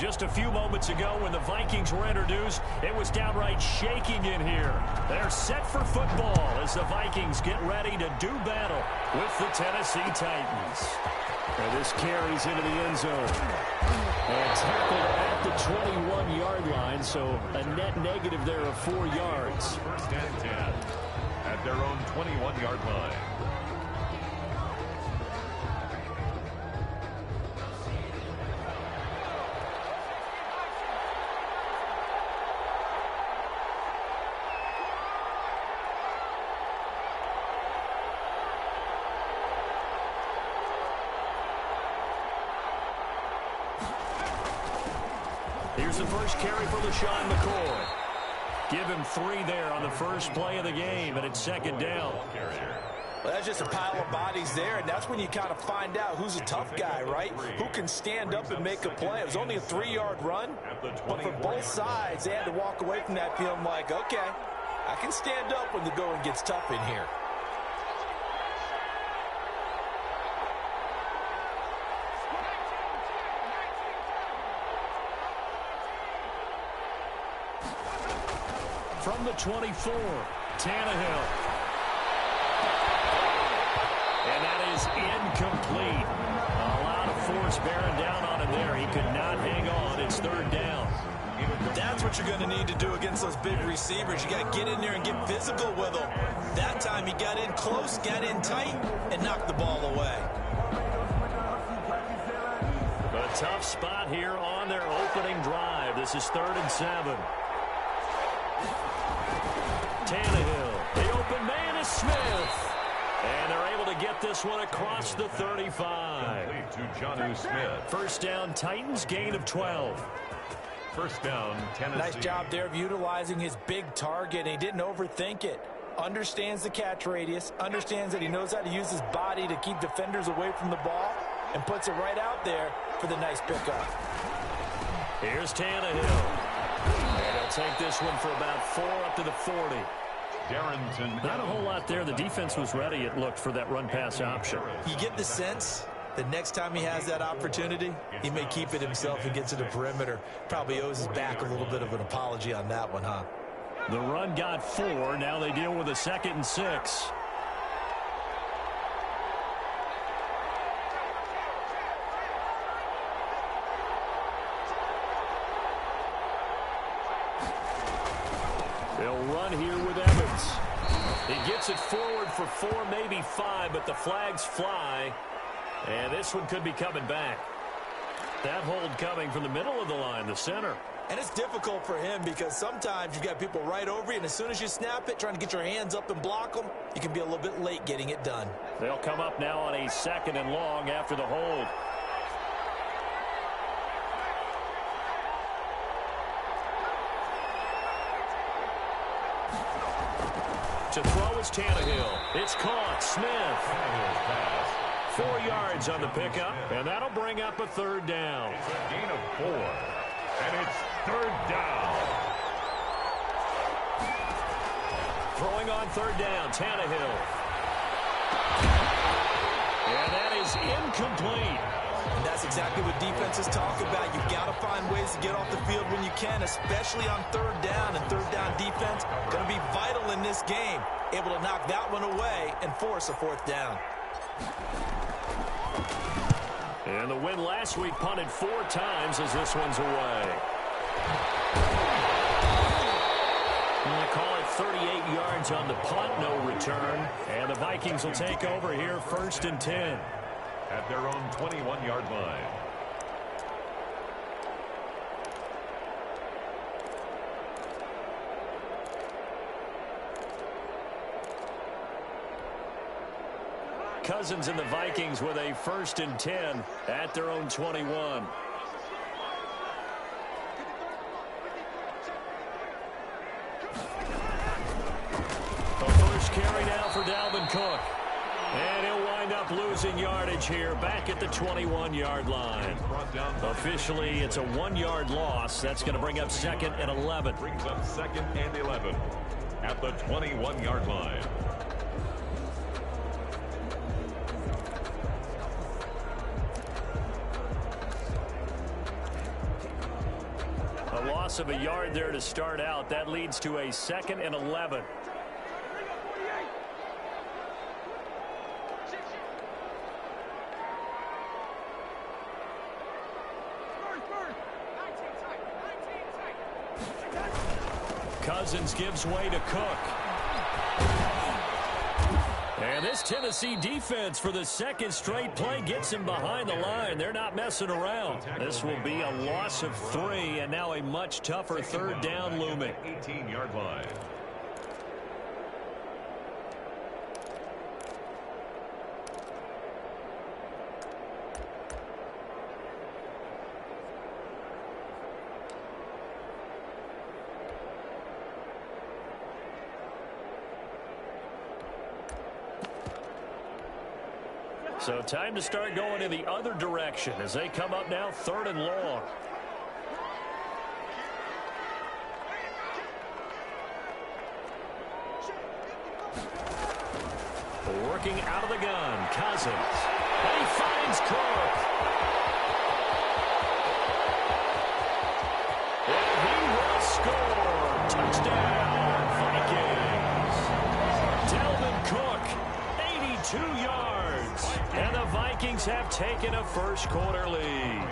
just a few moments ago when the Vikings were introduced, it was downright shaking in here. They're set for football as the Vikings get ready to do battle with the Tennessee Titans. And this carries into the end zone. And tackled at the 21-yard line, so a net negative there of 4 yards. First and 10 at their own 21-yard line. Here's the first carry for LaShawn McCoy. Give him 3 there on the first play of the game, and it's second down. Well, that's just a pile of bodies there, and that's when you kind of find out who's a tough guy, right? Who can stand up and make a play. It was only a 3-yard run, but for both sides, they had to walk away from that feeling like, okay, I can stand up when the going gets tough in here. From the 24, Tannehill. And that is incomplete. A lot of force bearing down on him there. He could not hang on. It's third down. That's what you're going to need to do against those big receivers. You got to get in there and get physical with them. That time he got in close, got in tight, and knocked the ball away. A tough spot here on their opening drive. This is 3rd and 7. Tannehill, the open man is Smith. And they're able to get this one across the 35. To Jonnu Smith. First down, Titans, gain of 12. First down, Tennessee. Nice job there of utilizing his big target. He didn't overthink it. Understands the catch radius, understands that he knows how to use his body to keep defenders away from the ball, and puts it right out there for the nice pickup. Here's Tannehill. And he'll take this one for about 4 up to the 40. Not a whole lot there. The defense was ready, it looked, for that run-pass option. You get the sense that next time he has that opportunity, he may keep it himself and get to the perimeter. Probably owes his back a little bit of an apology on that one, huh? The run got 4. Now they deal with a 2nd and 6. They'll run here with Evans. He gets it forward for 4, maybe 5, but the flags fly. And this one could be coming back. That hold coming from the middle of the line, the center. And it's difficult for him because sometimes you've got people right over you, and as soon as you snap it, trying to get your hands up and block them, you can be a little bit late getting it done. They'll come up now on a 2nd and long after the hold. To throw is Tannehill. It's caught. Smith. 4 yards on the pickup, and that'll bring up a 3rd down. It's a gain of 4, and it's 3rd down. Throwing on 3rd down, Tannehill. And that is incomplete. And that's exactly what defenses talk about. You've got to find ways to get off the field when you can, especially on 3rd down. And 3rd down defense going to be vital in this game. Able to knock that one away and force a 4th down. And the win last week punted 4 times as this one's away. And they call it 38 yards on the punt, no return. And the Vikings will take over here 1st and 10. At their own 21-yard line. Cousins and the Vikings with a 1st and 10 at their own 21. The first carry now for Dalvin Cook. And he'll wind up losing yardage here back at the 21-yard line. Officially, it's a 1-yard loss. That's going to bring up 2nd and 11. Brings up 2nd and 11 at the 21-yard line. A loss of a yard there to start out. That leads to a 2nd and 11. Cousins gives way to Cook. And this Tennessee defense for the 2nd straight play gets him behind the line. They're not messing around. This will be a loss of 3, and now a much tougher 3rd down looming. 18-yard line. So time to start going in the other direction as they come up now 3rd and long. Working out of the gun, Cousins. And he finds Cook. And he will score. Touchdown, Vikings. Dalvin Cook, 82 yards. And the Vikings have taken a first-quarter lead.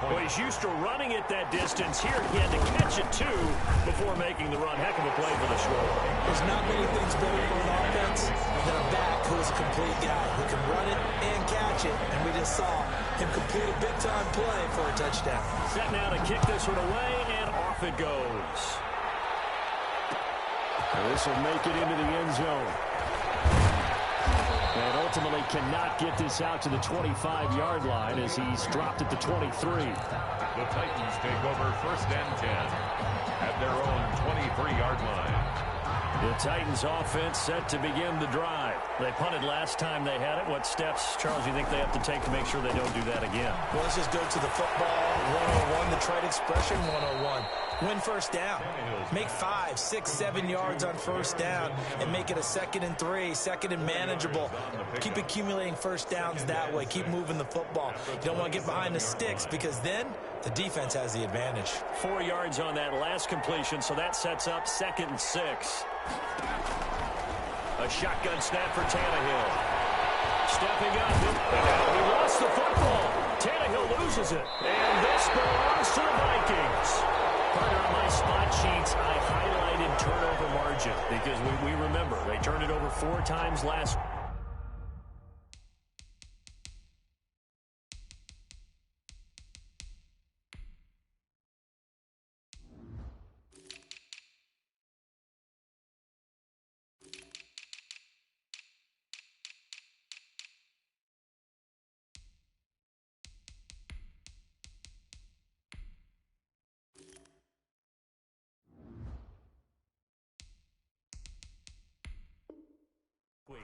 Well, he's used to running it that distance. Here he had to catch it, too, before making the run. Heck of a play for the score. There's not many things better for an offense than a back who is a complete guy who can run it and catch it. And we just saw him complete a big-time play for a touchdown. Set now to kick this one away, and off it goes. This will make it into the end zone. And ultimately cannot get this out to the 25-yard line as he's dropped at the 23. The Titans take over 1st and 10 at their own 23-yard line. The Titans offense set to begin the drive. They punted last time they had it. What steps, Charles, do you think they have to take to make sure they don't do that again? Well, let's just go to the football 101, the trade expression 101. Win first down. Make 5, 6, 7 yards on first down and make it a 2nd and 3, 2nd and manageable. Keep accumulating first downs that way. Keep moving the football. You don't want to get behind the sticks because then the defense has the advantage. 4 yards on that last completion, so that sets up 2nd and 6. A shotgun snap for Tannehill. Stepping up. He lost the football. Tannehill loses it. And this belongs to the Vikings. Partner, on my spot sheets, I highlighted turnover margin because we remember they turned it over 4 times last.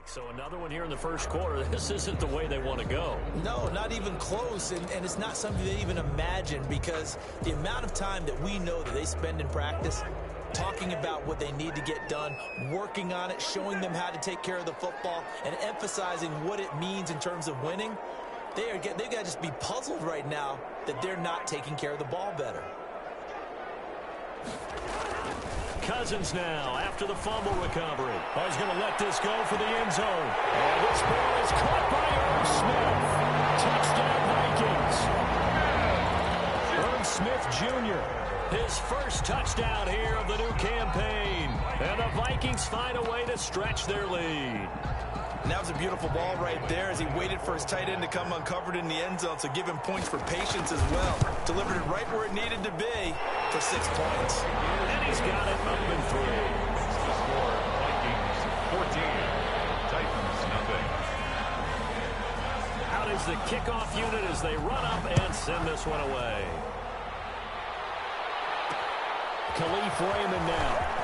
So another one here in the first quarter. This isn't the way they want to go. No, not even close, and it's not something they even imagine because the amount of time that we know that they spend in practice talking about what they need to get done, working on it, showing them how to take care of the football, and emphasizing what it means in terms of winning, they've got to just be puzzled right now that they're not taking care of the ball better. Cousins now after the fumble recovery. Oh, he's going to let this go for the end zone. And this ball is caught by Irv Smith. Touchdown, Vikings. Irv Smith Jr., his first touchdown here of the new campaign. And the Vikings find a way to stretch their lead. And that was a beautiful ball right there as he waited for his tight end to come uncovered in the end zone, so give him points for patience as well. Delivered it right where it needed to be for 6 points. And he's got it up and through. Score, Vikings 14, Titans nothing. Out is the kickoff unit as they run up and send this one away. Khalif Raymond now.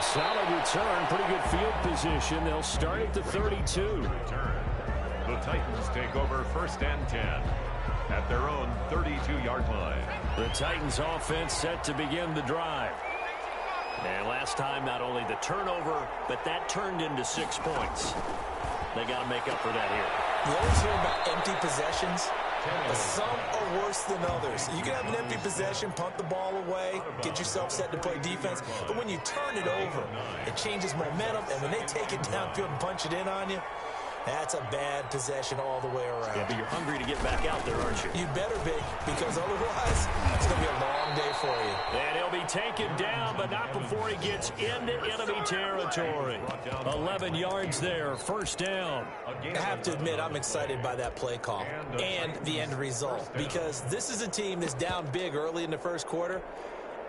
Solid return, pretty good field position. They'll start at the 32. Return. The Titans take over 1st and 10 at their own 32-yard line. The Titans offense set to begin the drive. And last time, not only the turnover, but that turned into 6 points. They got to make up for that here. You always hear about empty possessions. But some are worse than others. You can have an empty possession, punt the ball away, get yourself set to play defense. But when you turn it over, it changes momentum. And when they take it downfield and punch it in on you, that's a bad possession all the way around. Yeah, but you're hungry to get back out there, aren't you? You better be, because otherwise, it's going to be a long day for you. And he'll be taken down, but not before he gets into enemy territory. 11 yards there, first down. I have to admit, I'm excited by that play call and the end result, because this is a team that's down big early in the first quarter,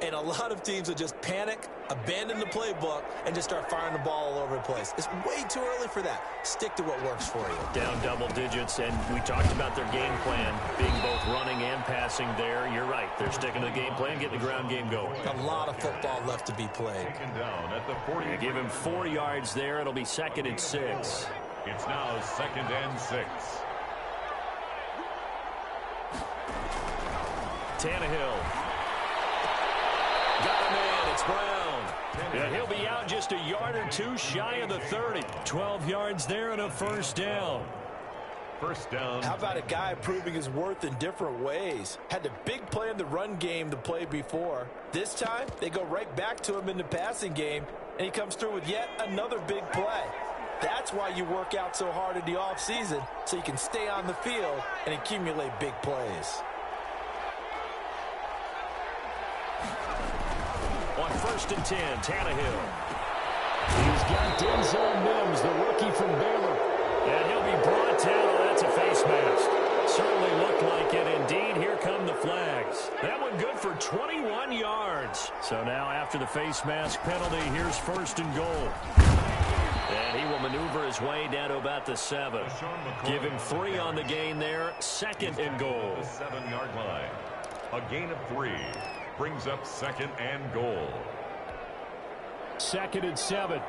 and a lot of teams will just panic, abandon the playbook, and just start firing the ball all over the place. It's way too early for that. Stick to what works for you. Down double digits, and we talked about their game plan being both running and passing there. You're right. They're sticking to the game plan, getting the ground game going. A lot of football left to be played. Down at the 40. Yeah, give him 4 yards there. It'll be 2nd and 6. It's now 2nd and 6. Tannehill. Got him in. It's Brown. And he'll be out just a yard or two shy of the 30. 12 yards there and a first down. First down. How about a guy proving his worth in different ways? Had the big play in the run game the play before. This time, they go right back to him in the passing game, and he comes through with yet another big play. That's why you work out so hard in the offseason, so you can stay on the field and accumulate big plays. On 1st and 10, Tannehill. He's got Denzel Mims, the rookie from Baylor. And he'll be brought down. Oh, that's a face mask. Certainly looked like it. Indeed, here come the flags. That one good for 21 yards. So now after the face mask penalty, here's 1st and goal. And he will maneuver his way down to about the 7. Give him 3 on the gain there. 2nd and goal. 7-yard line. A gain of 3. Brings up 2nd and goal. 2nd and 7.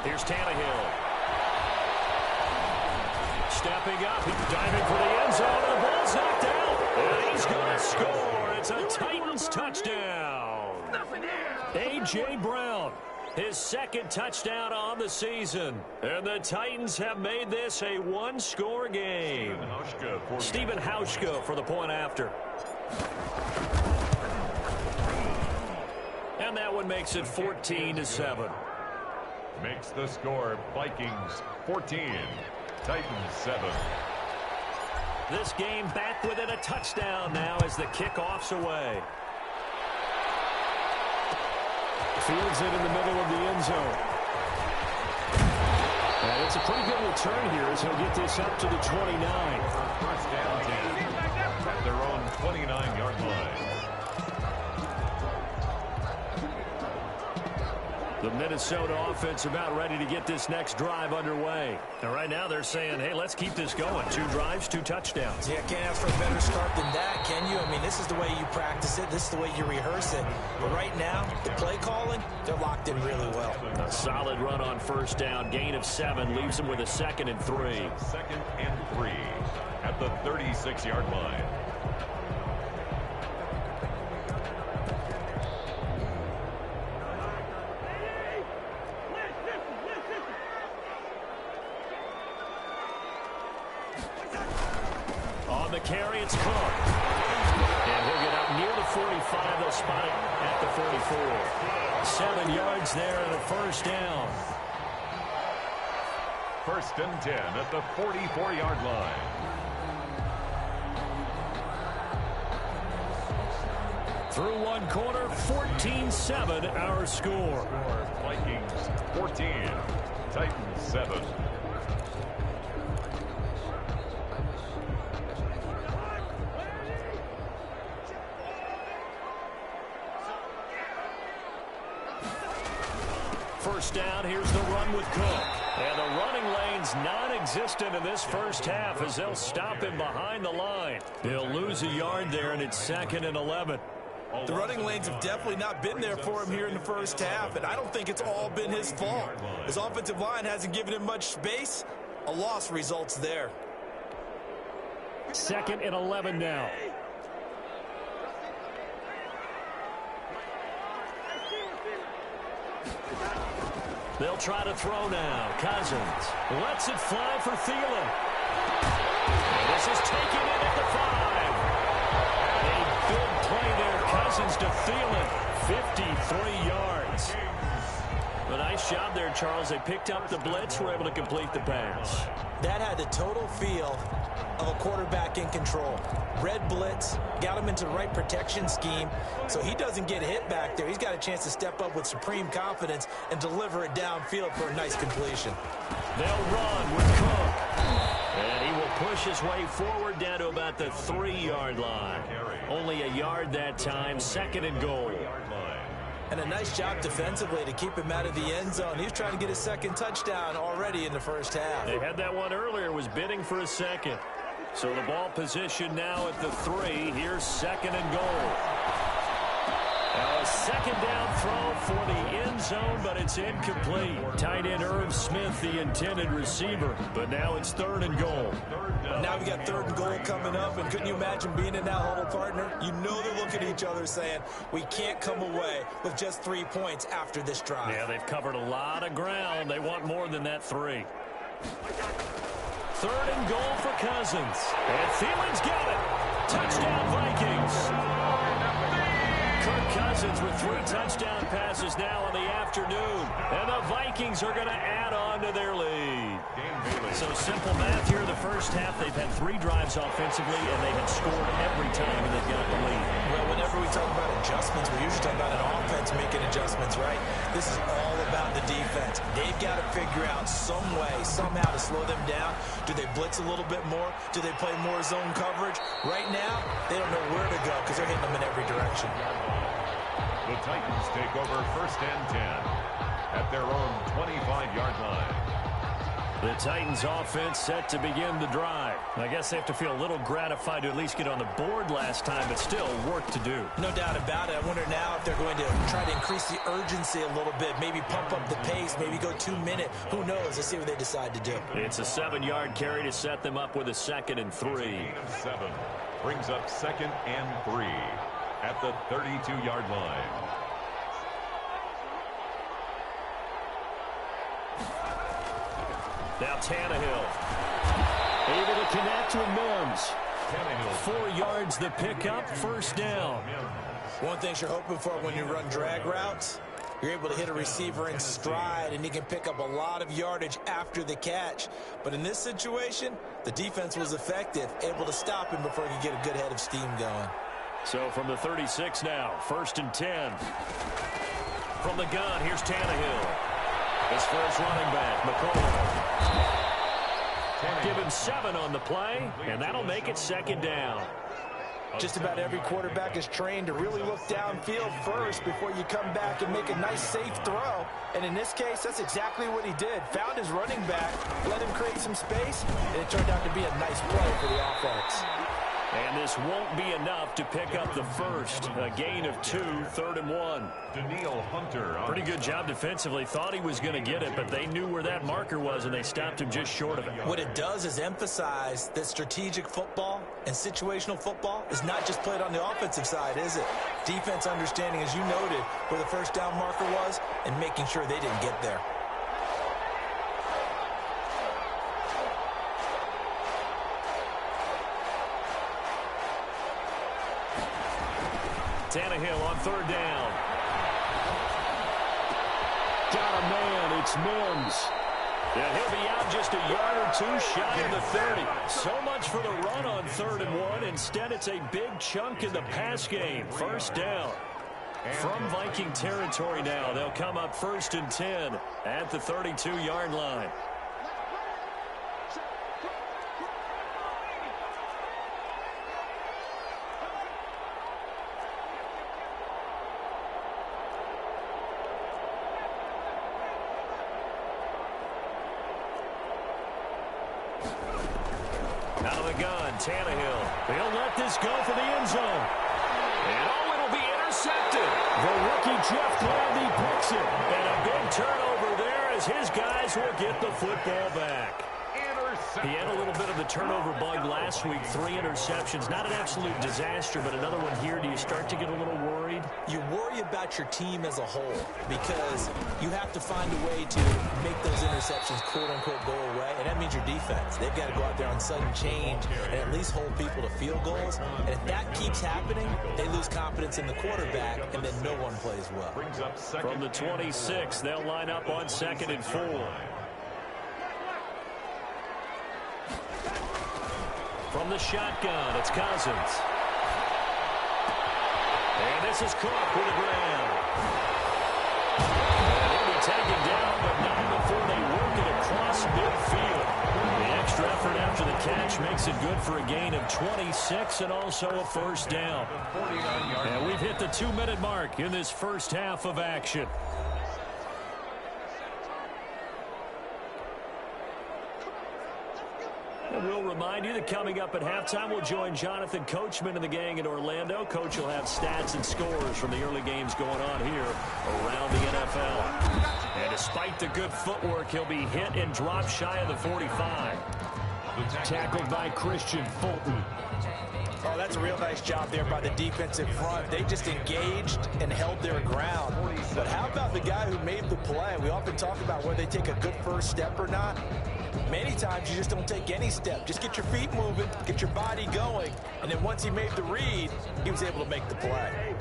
Here's Tannehill. Stepping up, diving for the end zone, and the ball's knocked out. And he's going to score. It's a Titans touchdown. A.J. Brown, his 2nd touchdown on the season. And the Titans have made this a one-score game. Stephen Hauschka for the point after. And that one makes it 14-7. Makes the score Vikings 14, Titans 7. This game back within a touchdown now as the kickoff's away. Fields it in the middle of the end zone. And it's a pretty good return here as he'll get this up to the 29. First down 10 at their own 29-yard line. The Minnesota offense about ready to get this next drive underway. And right now they're saying, hey, let's keep this going. 2 drives, 2 touchdowns. Yeah, can't ask for a better start than that, can you? I mean, this is the way you practice it. This is the way you rehearse it. But right now, the play calling, they're locked in really well. A solid run on first down. Gain of 7 leaves them with a 2nd and 3. 2nd and 3 at the 36-yard line. The carry, it's Cook. And he'll get up near the 45. They'll spot it at the 44. 7 yards there and a first down. 1st and 10 at the 44-yard line. Through one quarter, 14-7 our score. Vikings 14, Titans 7. First down, here's the run with Cook. And the running lane's non-existent in this first half as they'll stop him behind the line. They'll lose a yard there, and it's 2nd and 11. The running lanes have definitely not been there for him here in the first half, and I don't think it's all been his fault. His offensive line hasn't given him much space. A loss results there. 2nd and 11 now. They'll try to throw now. Cousins lets it fly for Thielen. This is taken in at the 5. A big play there. Cousins to Thielen. 53 yards. A nice job there, Charles. They picked up the blitz, were able to complete the pass. That had the total feel of a quarterback in control. Red blitz, got him into the right protection scheme, so he doesn't get hit back there. He's got a chance to step up with supreme confidence and deliver it downfield for a nice completion. They'll run with Cook. And he will push his way forward down to about the 3-yard line. Only a yard that time, 2nd and goal. And a nice job defensively to keep him out of the end zone. He was trying to get his 2nd touchdown already in the first half. They had that one earlier, was bidding for a 2nd. So the ball position now at the 3. Here's 2nd and goal. A 2nd down throw for the end zone, but it's incomplete. Tight end Irv Smith, the intended receiver. But now it's 3rd and goal. Now we got 3rd and goal coming up, and couldn't you imagine being in that huddle, partner? You know they're looking at each other saying, we can't come away with just 3 points after this drive. Yeah, they've covered a lot of ground. They want more than that 3. 3rd and goal for Cousins. And Thielen's got it. Touchdown, Vikings. Kirk Cousins with 3 touchdown passes now in the afternoon. And the Vikings are going to add on to their lead. So simple math here in the first half. They've had 3 drives offensively, and they have scored every time, and they've got the lead. Well, whenever we talk about adjustments, we usually talk about an offense making adjustments, right? This is all about the defense. They've got to figure out some way, somehow to slow them down. Do they blitz a little bit more? Do they play more zone coverage? Right now, they don't know where to go because they're hitting them in every direction. The Titans take over 1st and 10 at their own 25-yard line. The Titans offense set to begin the drive. I guess they have to feel a little gratified to at least get on the board last time, but still work to do. No doubt about it. I wonder now if they're going to try to increase the urgency a little bit, maybe pump up the pace, maybe go 2-minute. Who knows? Let's see what they decide to do. It's a 7-yard carry to set them up with a 2nd and 3. 7 brings up 2nd and 3 at the 32-yard line. Now Tannehill, able to connect with Mims. 4 yards the pickup, 1st down. One thing you're hoping for when you run drag routes, you're able to hit a receiver in stride, and he can pick up a lot of yardage after the catch. But in this situation, the defense was effective, able to stop him before he could get a good head of steam going. So from the 36 now, 1st and 10. From the gun, here's Tannehill. His first running back, McCollum. Give him 7 on the play, and that'll make it 2nd down. Just about every quarterback is trained to really look downfield first before you come back and make a nice, safe throw. And in this case, that's exactly what he did. Found his running back, let him create some space, and it turned out to be a nice play for the offense. And this won't be enough to pick up the 1st. A gain of 2, 3rd and 1. Daniil Hunter. Pretty good job defensively. Thought he was going to get it, but they knew where that marker was, and they stopped him just short of it. What it does is emphasize that strategic football and situational football is not just played on the offensive side, is it? Defense understanding, as you noted, where the 1st down marker was and making sure they didn't get there. Tannehill on 3rd down. Got a man, it's Mims. Yeah, he'll be out just a yard or 2 shy of the 30. So much for the run on 3rd and 1. Instead, it's a big chunk in the pass game. 1st down. From Viking territory now, they'll come up 1st and 10 at the 32-yard line. Out of the gun, Tannehill. He'll let this go for the end zone. And oh, it'll be intercepted. The rookie Jeff Gladney picks it. And a big turnover there as his guys will get the football back. He had a little bit of the turnover bug last week, 3 interceptions. Not an absolute disaster, but another one here. Do you start to get a little worried? You worry about your team as a whole because you have to find a way to make those interceptions, quote-unquote, go away, and that means your defense. They've got to go out there on sudden change and at least hold people to field goals. And if that keeps happening, they lose confidence in the quarterback, and then no one plays well. From the 26, they'll line up on 2nd and 4. From the shotgun, it's Cousins. And this is Cook with a grab. They'll be taken down, but not before they work it across midfield. The extra effort after the catch makes it good for a gain of 26 and also a first down. And we've hit the 2-minute mark in this first half of action. And we'll remind you that coming up at halftime, we'll join Jonathan Coachman and the gang in Orlando. Coach will have stats and scores from the early games going on here around the NFL. And despite the good footwork, he'll be hit and dropped shy of the 45. Tackled by Christian Fulton. Oh, that's a real nice job there by the defensive front. They just engaged and held their ground. But how about the guy who made the play? We often talk about whether they take a good first step or not. Many times you just don't take any step. Just get your feet moving, get your body going, and then once he made the read, he was able to make the play.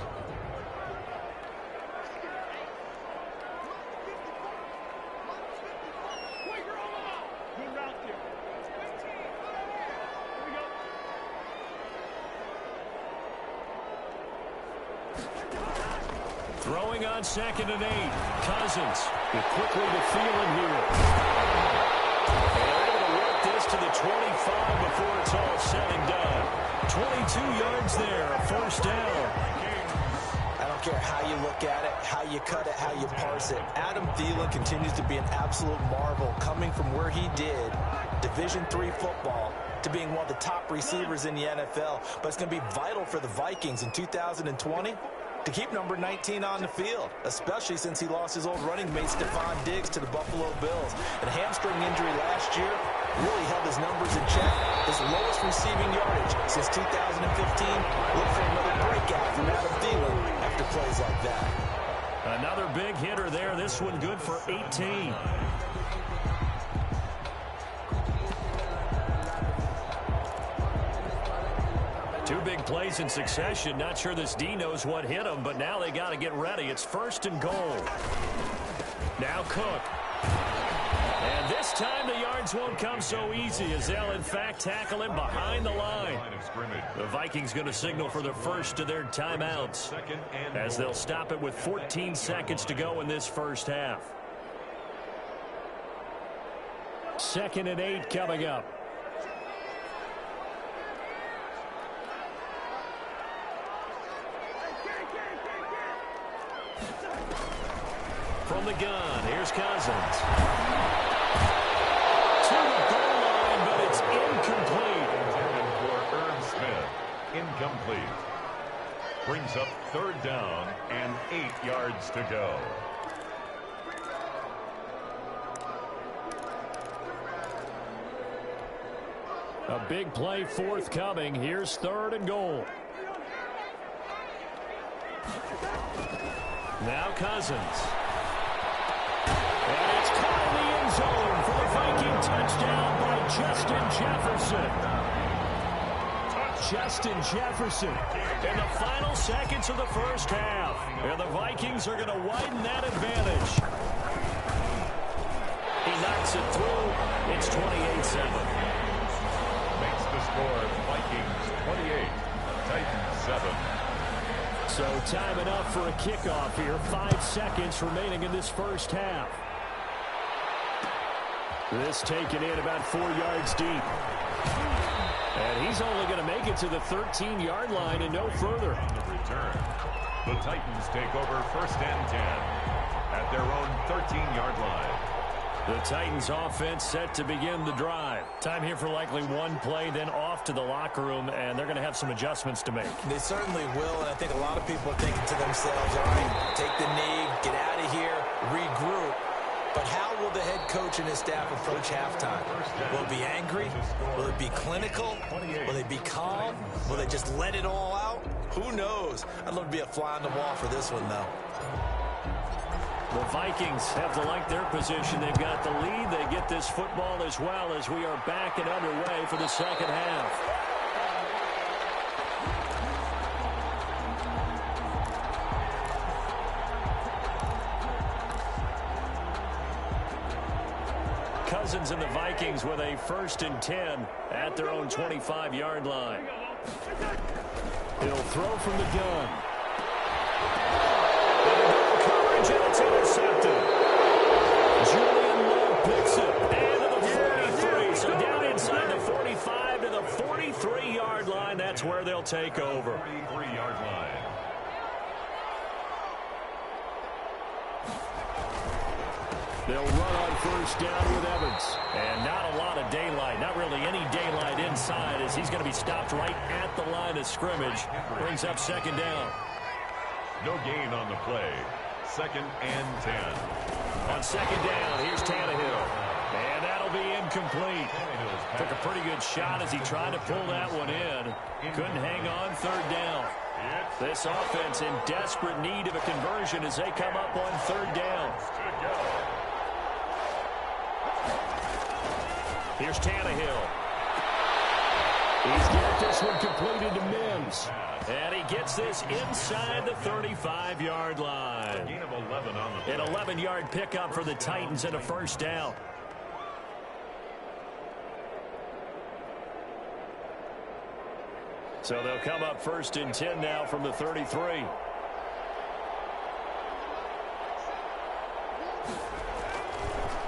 Throwing on 2nd and 8. Cousins with quickly the feeling here. They're able to work this to the 25 before it's all said and done. 22 yards there, a first down. I don't care how you look at it, how you cut it, how you parse it. Adam Thielen continues to be an absolute marvel coming from where he did, Division III football, to being one of the top receivers in the NFL. But it's going to be vital for the Vikings in 2020 to keep number 19 on the field, especially since he lost his old running mate Stephon Diggs to the Buffalo Bills. And a hamstring injury last year really held his numbers in check. His lowest receiving yardage since 2015. Look for another breakout from Adam Thielen after plays like that. Another big hitter there. This one good for 18. Two big plays in succession. Not sure this D knows what hit him, but now they got to get ready. It's 1st and goal. Now Cook. And this time the yards won't come so easy as they'll, in fact, tackle him behind the line. The Vikings going to signal for the first of their timeouts as they'll stop it with 14 seconds to go in this first half. 2nd and 8 coming up. From the gun, here's Cousins. To the goal line, but it's incomplete. Intended for Irv Smith. Incomplete. Brings up 3rd down and 8 yards to go. A big play forthcoming. Here's 3rd and goal. Now Cousins. And it's caught in the end zone for the Viking touchdown by Justin Jefferson. Justin Jefferson in the final seconds of the first half. And the Vikings are going to widen that advantage. He knocks it through. It's 28-7. Makes the score Vikings 28, Titans 7. So time enough for a kickoff here. 5 seconds remaining in this first half. This taken in about 4 yards deep. And he's only going to make it to the 13-yard line and no further. On the return, the Titans take over 1st and 10 at their own 13-yard line. The Titans offense set to begin the drive. Time here for likely one play, then off to the locker room, and they're going to have some adjustments to make. They certainly will, and I think a lot of people are thinking to themselves, all right, take the knee, get out of here, regroup. But how will the head coach and his staff approach halftime? Will it be angry? Will it be clinical? Will they be calm? Will they just let it all out? Who knows? I'd love to be a fly on the wall for this one, though. The Vikings have to like their position. They've got the lead. They get this football as well as we are back and underway for the second half. Cousins and the Vikings with a 1st and 10 at their own 25-yard line. He'll throw from the gun. Coverage, and it's intercepted. Julian Love picks it. And to the 43. So down inside the 45 to the 43-yard line. That's where they'll take over. 43-yard line. They'll run on 1st down with Evans. And not a lot of daylight. Not really any daylight inside as he's going to be stopped right at the line of scrimmage. Brings up 2nd down. No gain on the play. 2nd and 10. On 2nd down, here's Tannehill. And that'll be incomplete. Took a pretty good shot as he tried to pull that one in. Couldn't hang on 3rd down. This offense in desperate need of a conversion as they come up on 3rd down. Here's Tannehill. He's got this one completed to Mims. And he gets this inside the 35-yard line. Gain of 11 on the An 11-yard pickup for the Titans and a 1st down. So they'll come up 1st and 10 now from the 33.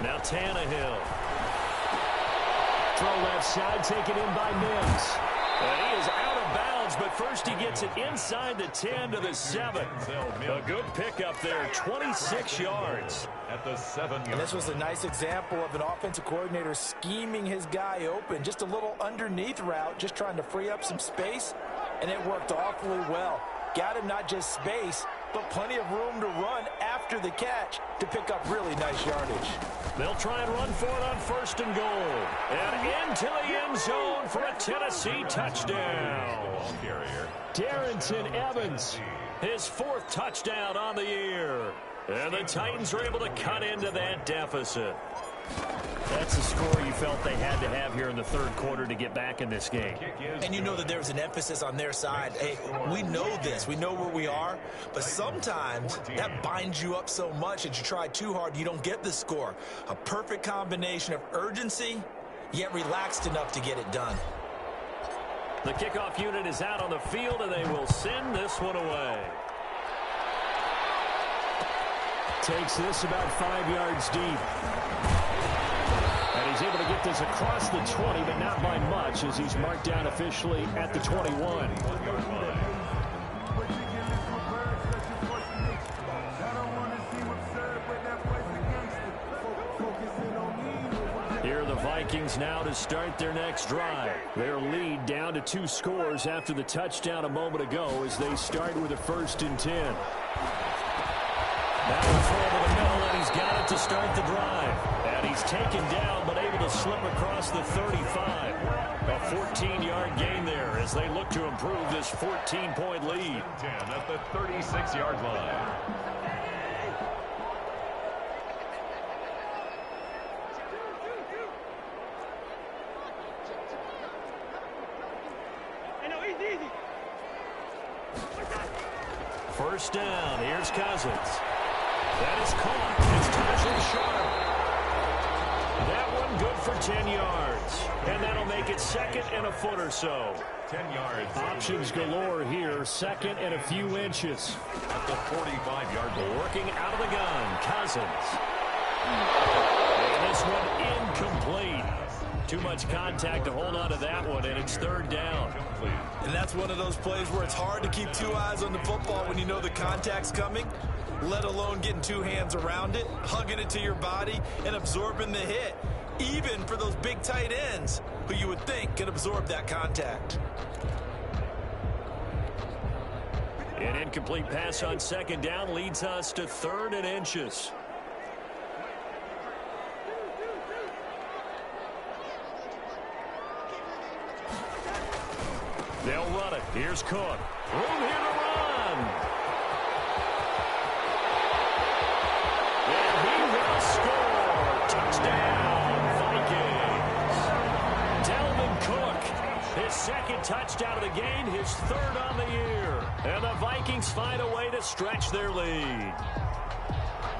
Now Tannehill. Throw left side, taken in by Mims. And he is out of bounds, but first he gets it inside the 10 to the 7. A good pickup there, 26 yards. At the 7-yard. And this was a nice example of an offensive coordinator scheming his guy open. Just a little underneath route, just trying to free up some space, and it worked awfully well. Got him not just space, but plenty of room to run after the catch to pick up really nice yardage. They'll try and run for it on 1st and goal. And into the end zone for a Tennessee touchdown. Darrington Evans, his 4th touchdown on the year. And the Titans are able to cut into that deficit. That's the score you felt they had to have here in the 3rd quarter to get back in this game. And you know that there was an emphasis on their side. Hey, we know this. We know where we are. But sometimes that binds you up so much that you try too hard, you don't get the score. A perfect combination of urgency, yet relaxed enough to get it done. The kickoff unit is out on the field, and they will send this one away. Takes this about 5 yards deep. And he's able to get this across the 20, but not by much as he's marked down officially at the 21. Here are the Vikings now to start their next drive. Their lead down to 2 scores after the touchdown a moment ago as they start with a 1st and 10. That will throw to the middle, and he's got it to start the drive. And he's taken down, but able to slip across the 35. A 14-yard gain there as they look to improve this 14-point lead. 10 at the 36-yard line. First down, here's Cousins. That is caught. It's Tajay Sharp. That one good for 10 yards. And that'll make it 2nd and a foot or so. 10 yards. Options galore here. 2nd and a few inches. At the 45-yard line. Working out of the gun, Cousins. And this one incomplete. Too much contact to hold on to that one, and it's 3rd down. And that's one of those plays where it's hard to keep 2 eyes on the football when you know the contact's coming, let alone getting 2 hands around it, hugging it to your body, and absorbing the hit, even for those big tight ends who you would think can absorb that contact. An incomplete pass on 2nd down leads us to 3rd and inches. They'll run it. Here's Cook. Room here to run. And he will score. Touchdown, Vikings. Dalvin Cook, his second touchdown of the game, his third on the year. And the Vikings find a way to stretch their lead.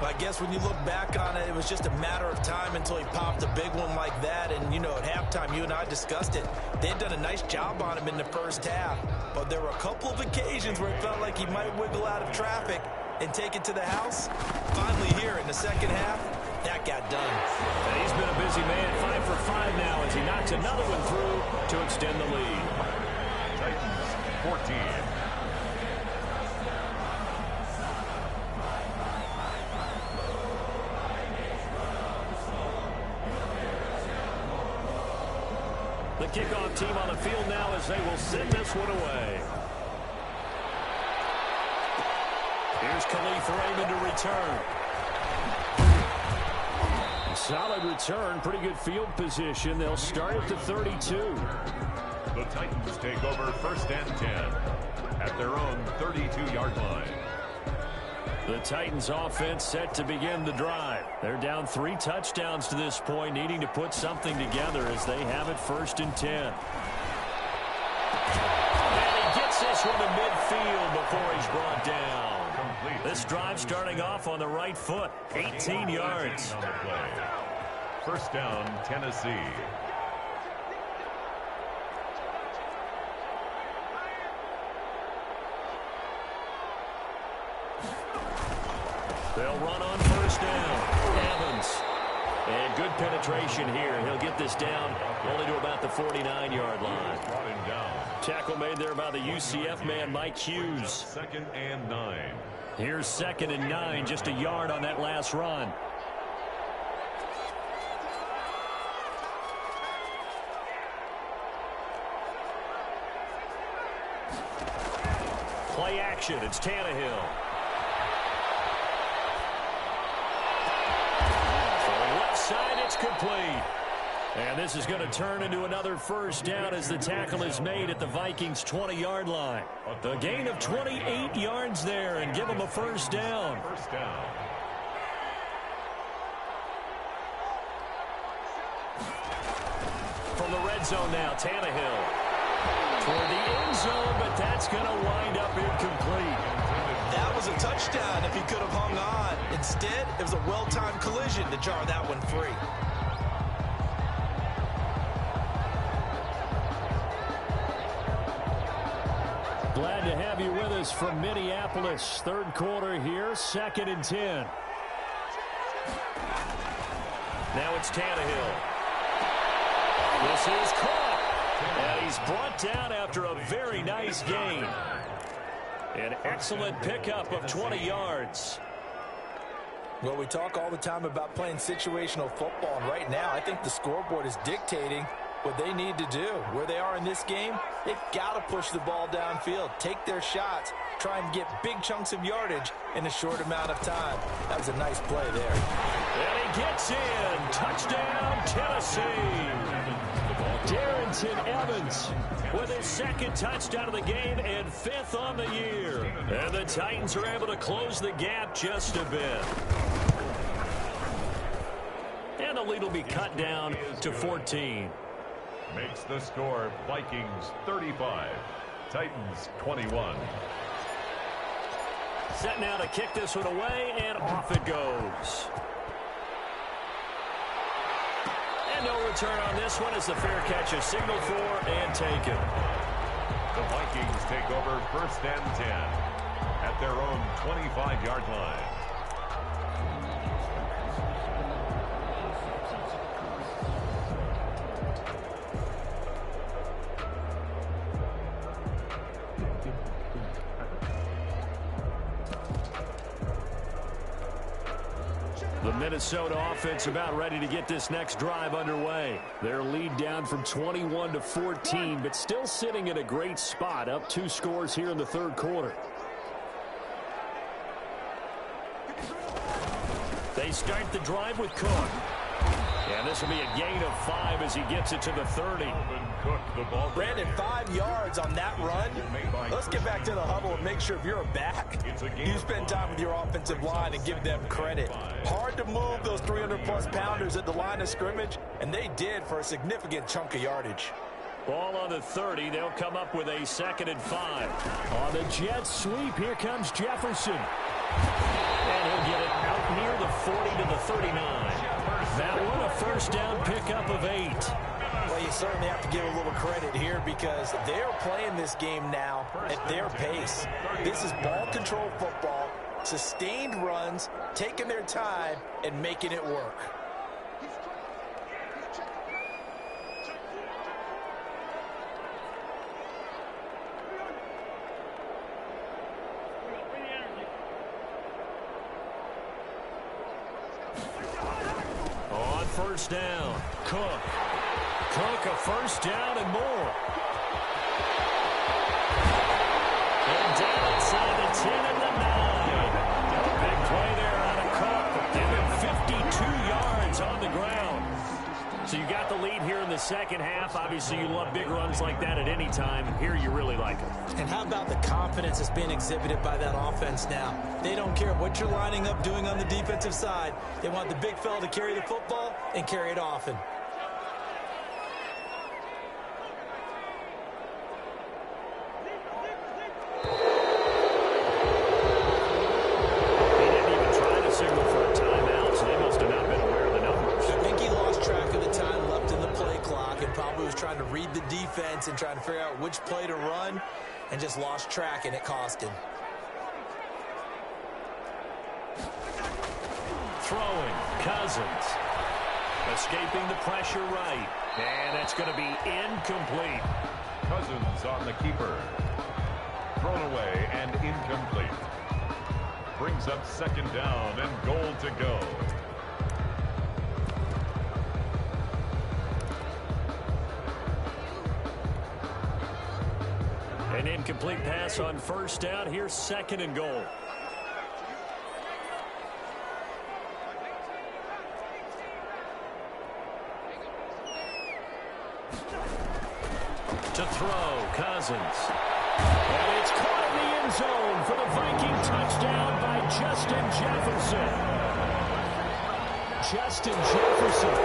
I guess when you look back on it, it was just a matter of time until he popped a big one like that. And, you know, at halftime, you and I discussed it. They had done a nice job on him in the first half. But there were a couple of occasions where it felt like he might wiggle out of traffic and take it to the house. Finally here in the second half, that got done. And he's been a busy man, 5 for 5 now as he knocks another one through to extend the lead. Titans 14. The kickoff team on the field now as they will send this one away. Here's Khalif Raymond to return. Solid return, pretty good field position. They'll start at the 32. The Titans take over 1st and 10 at their own 32-yard line. The Titans offense set to begin the drive. They're down 3 touchdowns to this point, needing to put something together as they have it 1st and 10. And he gets this one to midfield before he's brought down. This drive starting off on the right foot, 18 yards. On the play. 1st down, Tennessee. They'll run on 1st down. Evans. And good penetration here. He'll get this down only to about the 49-yard line. Brought him down. Tackle made there by the UCF man, Mike Hughes. 2nd and 9. Here's 2nd and 9, just a yard on that last run. Play action, it's Tannehill. Side, it's complete. And this is going to turn into another 1st down as the tackle is made at the Vikings' 20-yard line. A gain of 28 yards there and give them a 1st down. 1st down. From the red zone now, Tannehill. Toward the end zone, but that's going to wind up incomplete. That was a touchdown if he could have hung on. Instead, it was a well-timed collision to jar that one free. Glad to have you with us from Minneapolis. 3rd quarter here, 2nd and 10. Now it's Tannehill. This is caught. And he's brought down after a very nice gain. An excellent pickup of 20 yards. Well, we talk all the time about playing situational football, and right now I think the scoreboard is dictating what they need to do. Where they are in this game, they've got to push the ball downfield, take their shots, try and get big chunks of yardage in a short amount of time. That was a nice play there. And he gets in. Touchdown, Tennessee. Darrington Evans with his 2nd touchdown of the game and 5th on the year. And the Titans are able to close the gap just a bit. And the lead will be cut down to 14. Makes the score Vikings 35, Titans 21. Set now to kick this one away, and off it goes. And no return on this one as the fair catch is signaled for and taken. The Vikings take over 1st and 10 at their own 25-yard line. The Minnesota offense about ready to get this next drive underway. Their lead down from 21 to 14, but still sitting in a great spot, up 2 scores here in the 3rd quarter. They start the drive with Cook. And this will be a gain of 5 as he gets it to the 30. Brandon, 5 yards on that run. Let's get back to the huddle and make sure if you're a back, you spend time with your offensive line and give them credit. Hard to move those 300-plus pounders at the line of scrimmage, and they did for a significant chunk of yardage. Ball on the 30. They'll come up with a 2nd and 5. On the jet sweep, here comes Jefferson. And he'll get it out near the 40 to the 39. That one a first down pickup of 8. Well, you certainly have to give a little credit here because they're playing this game now at their pace. This is ball control football, sustained runs, taking their time, and making it work. On first down, Cook. Cook, a first down and more. And down inside the 10 and the 9. Big play there out of Cook. Give him 52 yards on the ground. So you got the lead here in the second half. Obviously, you love big runs like that at any time. Here you really like them. And how about the confidence that's being exhibited by that offense now? They don't care what you're lining up doing on the defensive side. They want the big fella to carry the football and carry it often. And trying to figure out which play to run and just lost track, and it cost him. Throwing, Cousins. Escaping the pressure right. And that's going to be incomplete. Cousins on the keeper. Thrown away and incomplete. Brings up 2nd down and goal to go. An incomplete pass on first down. Here's 2nd and goal. To throw, Cousins. And it's caught in the end zone for the Viking touchdown by Justin Jefferson. Justin Jefferson,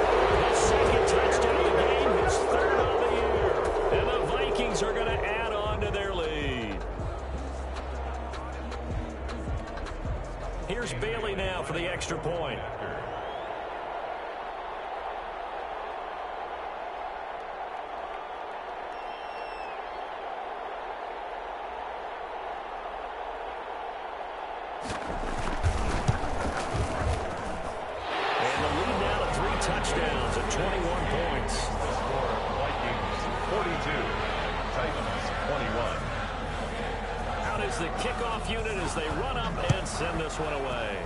his 2nd touchdown of the game, his 3rd on the year. And the Vikings are going to add on to their lead. Here's Bailey now for the extra point. And the lead now to 3 touchdowns at 21 points. Score Vikings 42, Titans 21. Out is the kickoff unit as they run up and send this one away.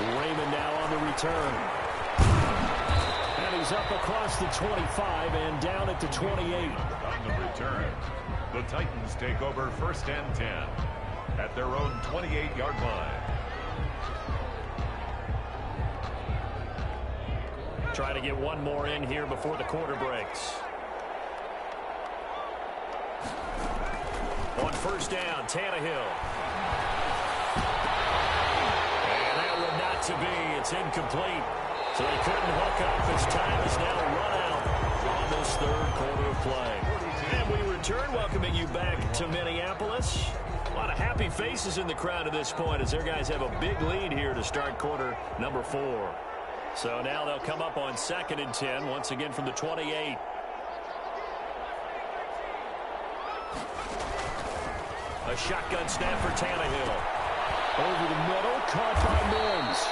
Raymond now on the return. And he's up across the 25 and down at the 28. On the return, the Titans take over 1st and 10 at their own 28-yard line. Trying to get one more in here before the quarter breaks. On first down, Tannehill. And that one not to be. It's incomplete. So they couldn't hook up as time is now run out on this 3rd quarter of play. And we return, welcoming you back to Minneapolis. A lot of happy faces in the crowd at this point as their guys have a big lead here to start quarter number 4. So now they'll come up on 2nd and 10, once again from the 28. A shotgun snap for Tannehill. Over the middle, caught by Mims.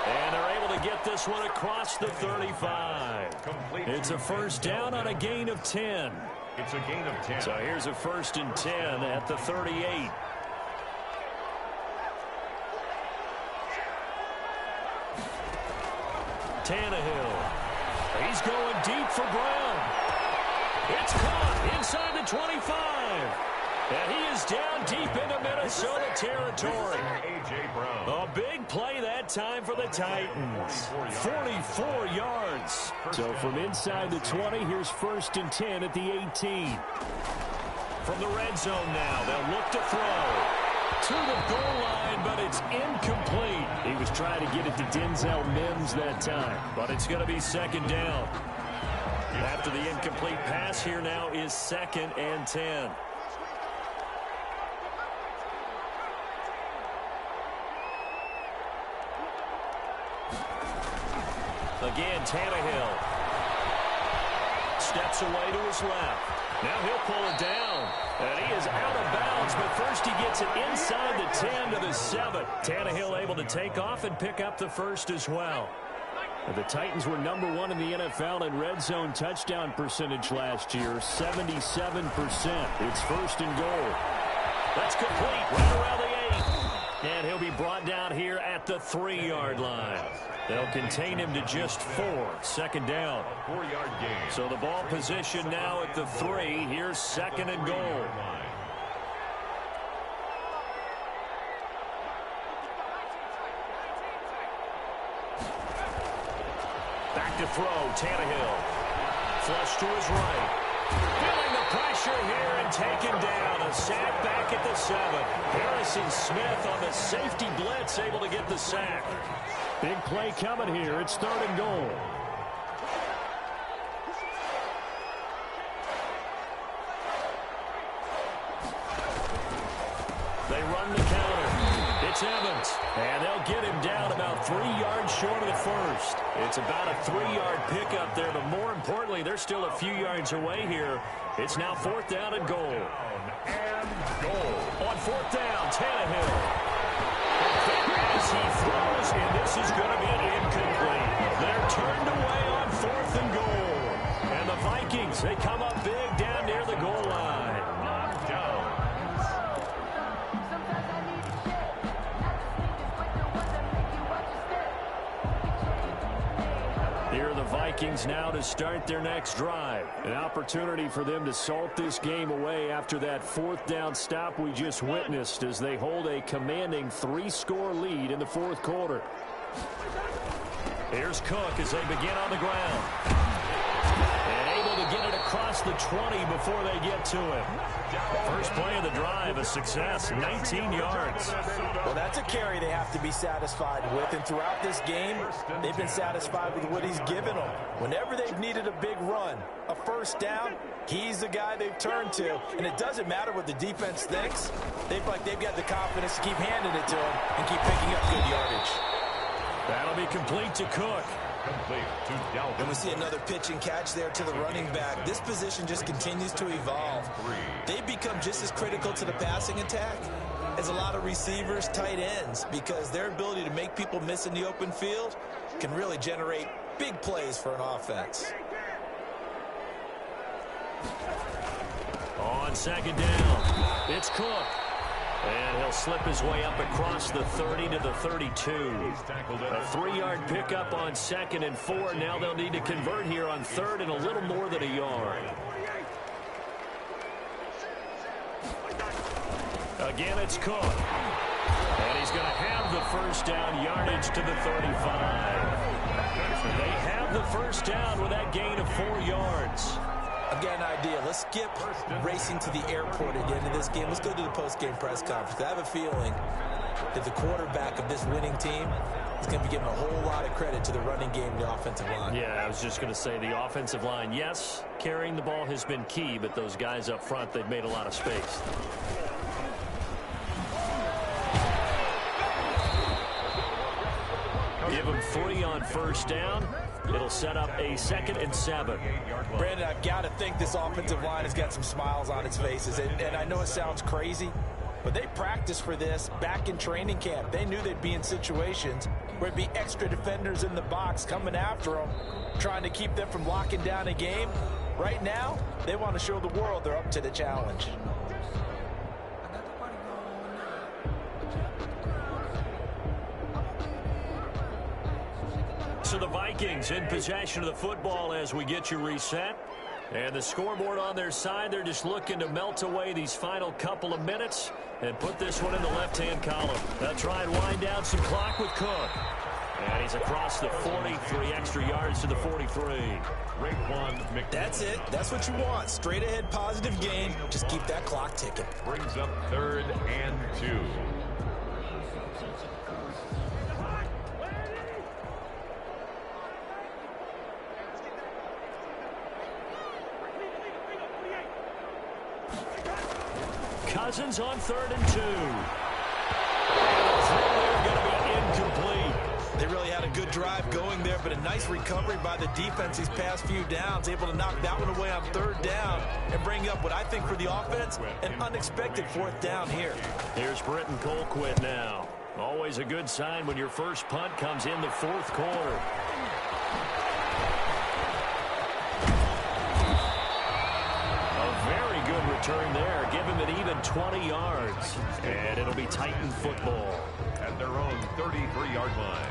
And they're able to get this one across the 35. It's a first down on a gain of 10. It's a gain of 10. So here's a 1st and 10 at the 38. Tannehill. He's going deep for Brown. It's caught inside the 25. And he is down deep into Minnesota territory. A big play that time for the Titans. 44 yards. So from inside the 20, here's 1st and 10 at the 18. From the red zone now, they'll look to throw. To the goal line, but it's incomplete. He was trying to get it to Denzel Mims that time, but it's going to be 2nd down. After the incomplete pass, here now is 2nd and 10. Again, Tannehill steps away to his left. Now he'll pull it down. And he is out of bounds, but first he gets it inside the 10 to the 7. Tannehill able to take off and pick up the first as well. And the Titans were #1 in the NFL in red zone touchdown percentage last year, 77%. It's 1st and goal. That's complete right around the 8. And he'll be brought down here at the 3-yard line. They'll contain him to just 4. 2nd down. 4-yard gain. So the ball position now at the 3. Here's 2nd and goal. Back to throw, Tannehill. Flush to his right. Feeling the pressure here and taken down. A sack back at the 7. Harrison Smith on the safety blitz, able to get the sack. Big play coming here. It's 3rd and goal. They run the counter. It's Evans. And they'll get him down about 3 yards short of the first. It's about a 3-yard pickup there, but more importantly, they're still a few yards away here. It's now 4th down and goal. On 4th down, Tannehill. As he throws, and this is going to be incomplete. They're turned away on 4th and goal. And the Vikings, they come up big down near the goal line. Here are the Vikings now to start their next drive. An opportunity for them to salt this game away after that 4th down stop we just witnessed as they hold a commanding 3-score lead in the 4th quarter. Here's Cook as they begin on the ground. And able to get it across the 20 before they get to him. First play of the drive, a success, 19 yards. Well, that's a carry they have to be satisfied with, and throughout this game, they've been satisfied with what he's given them. Whenever they've needed a big run, a 1st down, he's the guy they've turned to, and it doesn't matter what the defense thinks. They feel like they've got the confidence to keep handing it to him and keep picking up good yardage. That'll be complete to Cook. Complete to Dalvin. And we see another pitch and catch there to the running back. This position just continues to evolve. They've become just as critical to the passing attack as a lot of receivers, tight ends, because their ability to make people miss in the open field can really generate big plays for an offense. On 2nd down, it's Cook. And he'll slip his way up across the 30 to the 32. A 3-yard pickup on 2nd and 4. Now they'll need to convert here on 3rd and a little more than a yard. Again, it's Cook. And he's going to have the 1st down, yardage to the 35. They have the 1st down with that gain of 4 yards. I've got an idea. Let's skip racing to the airport at the end of this game. Let's go to the post-game press conference. I have a feeling that the quarterback of this winning team is going to be giving a whole lot of credit to the running game and the offensive line. Yeah, I was just going to say the offensive line, yes, carrying the ball has been key, but those guys up front, they've made a lot of space. Give them 3 on 1st down. It'll set up a 2nd and 7. Brandon, I've got to think this offensive line has got some smiles on its faces. And I know it sounds crazy, but they practiced for this back in training camp. They knew they'd be in situations where there'd be extra defenders in the box coming after them, trying to keep them from locking down a game. Right now, they want to show the world they're up to the challenge. So the Vikings in possession of the football as we get you reset. And the scoreboard on their side, they're just looking to melt away these final couple of minutes and put this one in the left-hand column. They'll try and wind down some clock with Cook. And he's across the 43 extra yards to the 43. That's it. That's what you want. Straight ahead positive gain. Just keep that clock ticking. Brings up 3rd and 2. Cousins on 3rd and 2. They're going to be incomplete. They really had a good drive going there, but a nice recovery by the defense these past few downs, able to knock that one away on 3rd down and bring up what I think for the offense, an unexpected 4th down here. Here's Britton Colquitt now. Always a good sign when your first punt comes in the 4th quarter. Good return there. Give him an even 20 yards. And it'll be Titan football. At their own 33-yard line.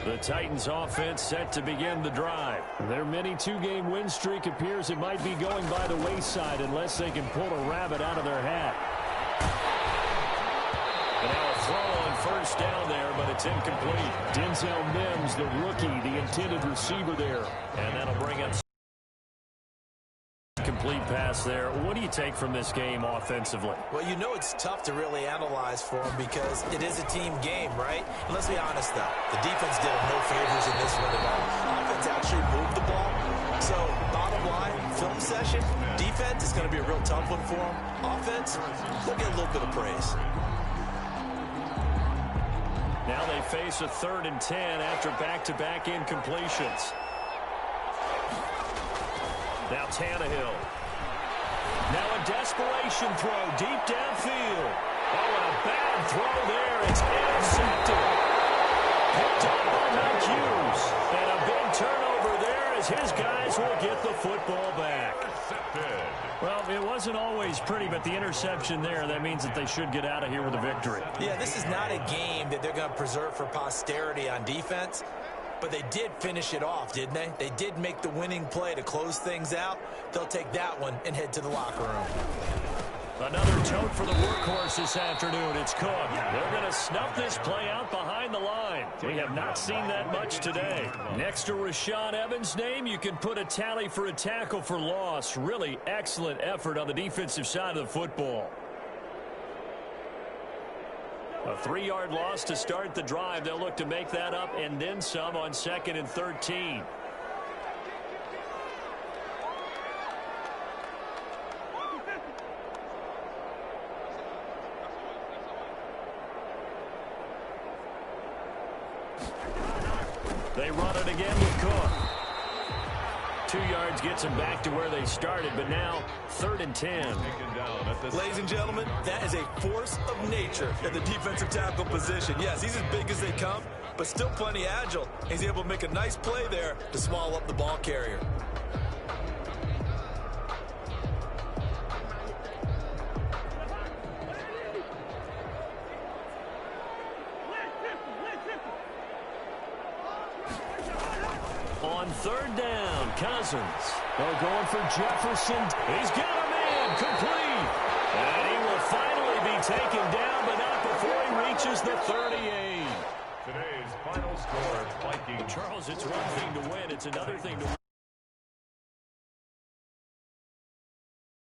The Titans offense set to begin the drive. Their mini 2-game win streak appears it might be going by the wayside unless they can pull a rabbit out of their hat. And now a throw on 1st down there, but it's incomplete. Denzel Mims, the rookie, the intended receiver there. And that'll bring up complete pass there. What do you take from this game offensively? Well, you know it's tough to really analyze for them because it is a team game, right? And let's be honest, though. The defense did them no favors in this one at all. Offense actually moved the ball. So, bottom line, film session, defense is going to be a real tough one for them. Offense, they'll get a little bit of praise. Now they face a 3rd and 10 after back-to-back incompletions. Now Tannehill. Now a desperation throw deep downfield. Oh, and a bad throw there. It's intercepted. Picked up by Mike Hughes. And a big turnover there as his guys will get the football back. Well, it wasn't always pretty, but the interception there, that means that they should get out of here with a victory. Yeah, this is not a game that they're going to preserve for posterity on defense, but they did finish it off, didn't they? They did make the winning play to close things out. They'll take that one and head to the locker room. Another tote for the workhorse this afternoon. It's Cook. They're going to snuff this play out behind the line. We have not seen that much today. Next to Rashaan Evans' name, you can put a tally for a tackle for loss. Really excellent effort on the defensive side of the football. A 3-yard loss to start the drive. They'll look to make that up and then some on 2nd and 13. They run it again with Cook. 2 yards gets them back to where they started, but now 3rd and 10. Ladies and gentlemen, that is a force of nature at the defensive tackle position. Yes, he's as big as they come, but still plenty agile. He's able to make a nice play there to swallow up the ball carrier. On 3rd down, Cousins. They're going for Jefferson. He's got a man complete. And he will finally be taken down, but not before he reaches the 38. Today's final score, Vikings. Charles, it's one thing to win. It's another thing to win.